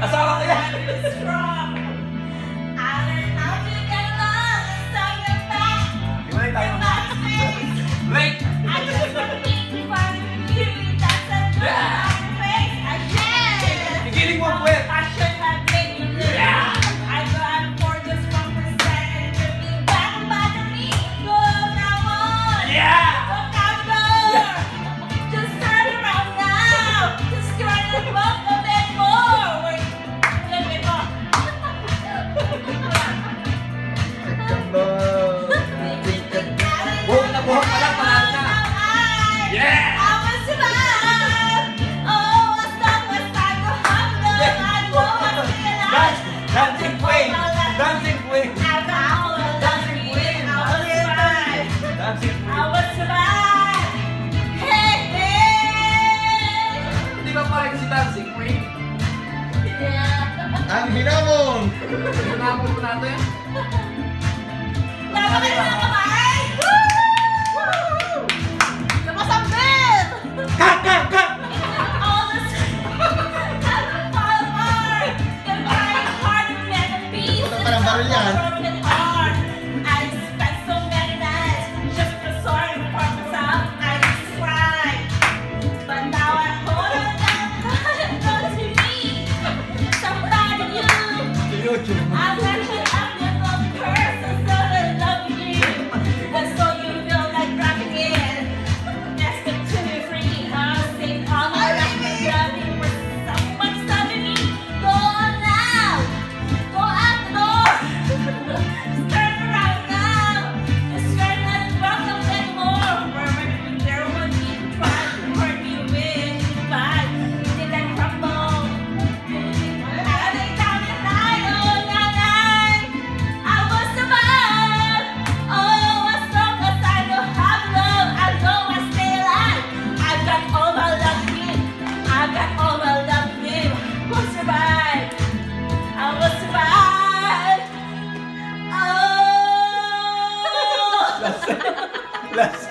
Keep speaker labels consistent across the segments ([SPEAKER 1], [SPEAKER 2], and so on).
[SPEAKER 1] Asawa ko yan!
[SPEAKER 2] Strong. I learned how to get along inside your back.
[SPEAKER 1] Himay tayo.
[SPEAKER 2] Your back face.
[SPEAKER 1] Wait!
[SPEAKER 2] I just want to be fun with you. That's a good face. I can't.
[SPEAKER 1] Igiling mo ang puwet!
[SPEAKER 2] I should have made you live. I got for just 1% and you'll be back about me. Go now on.
[SPEAKER 1] Yeah!
[SPEAKER 2] Look out door. Just turn around now. Just try to walk a bit more. Wait, a little bit more.
[SPEAKER 1] Buhok na buhok pa lang, panalo na! Yeah!
[SPEAKER 2] I will survive. Oh, as long as I go home, I know I'm still alive.
[SPEAKER 1] Dancing queen! Dancing queen!
[SPEAKER 2] I will
[SPEAKER 1] Dancing queen!
[SPEAKER 2] I will survive.
[SPEAKER 1] Dancing
[SPEAKER 2] I
[SPEAKER 1] queen!
[SPEAKER 2] will survive. Hey, hey.
[SPEAKER 1] Hindi ba parang si Dancing Queen?
[SPEAKER 2] Yeah.
[SPEAKER 3] Ang hinamon!
[SPEAKER 1] Hinamon ko natin.
[SPEAKER 2] Napakita na kamay. Woo! Napasambil.
[SPEAKER 1] Cut! Cut! Cut!
[SPEAKER 2] All this doesn't fall apart. The crying heart meant a piece.
[SPEAKER 3] Ito parang baril yan.
[SPEAKER 2] Broken heart. I spent so many nights just for sorry for myself. I used to cry, but now I hold on and know to me. Somebody new. I'm actually a little person, so I love you. And so you feel like dropping in. Next to me free, I'll sing all my life and loving for someone stopping me. Go on now, go out the door. Just turn around now. Just turn and welcome anymore. Remember there was you try to hurt me with goodbye. Did I crumble? I lay down at night, oh night. I will survive. Oh, as long as I know how to love, I know I stay alive. I've got all my love to give. I've got all my love to give. Will survive. I will survive. Oh.
[SPEAKER 1] Last.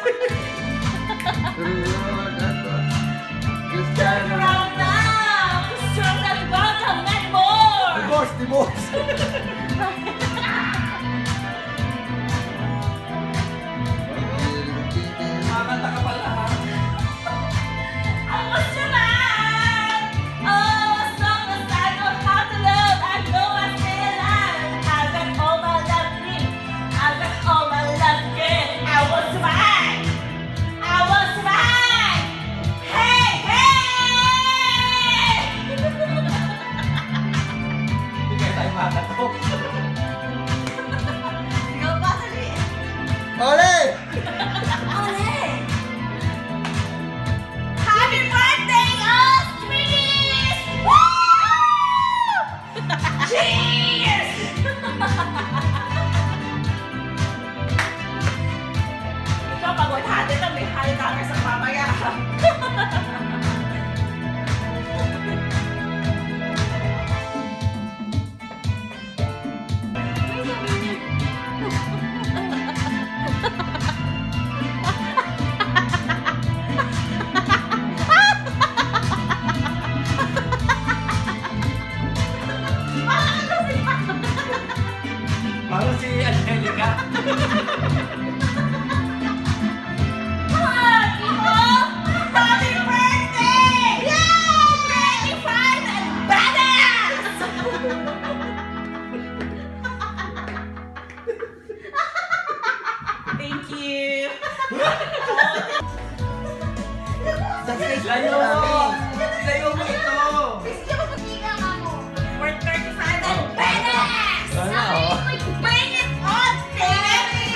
[SPEAKER 3] Just
[SPEAKER 2] Turn around now. Just turn that welcome anymore.
[SPEAKER 1] Divorce! Divorce! Makakanta ka pala ha?
[SPEAKER 2] I will survive. Oh, as long as I know how to love, I know I stay alive. I've got all my love to give. I've got all my love to give. I will survive. I will survive. Hey, hey.
[SPEAKER 1] Hindi kaya tayo makato.
[SPEAKER 2] Ikaw ba, Sali?
[SPEAKER 3] Ole!
[SPEAKER 2] Ole. Happy birthday, Ostrich! Woo! Cheers! Ikaw, pag 100 na may high dollar sa mamaya.
[SPEAKER 1] Parang si Angelica.
[SPEAKER 2] Happy birthday! Yay! 25 and badass! Thank you.
[SPEAKER 1] Layo mo! Layo mo ito!
[SPEAKER 2] We're 35 and badass!
[SPEAKER 1] Sana, oh.
[SPEAKER 2] Bring it on, baby!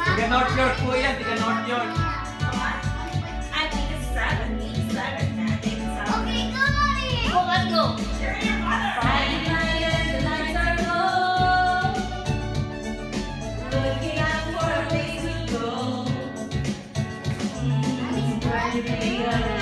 [SPEAKER 1] Tiga North York po yan, tiga North York.
[SPEAKER 2] I think it's 7. I think it's 7. Okay, go, Mommy! Go, let's go! Friday night and the lights are low. Looking out for a place to go. Friday night.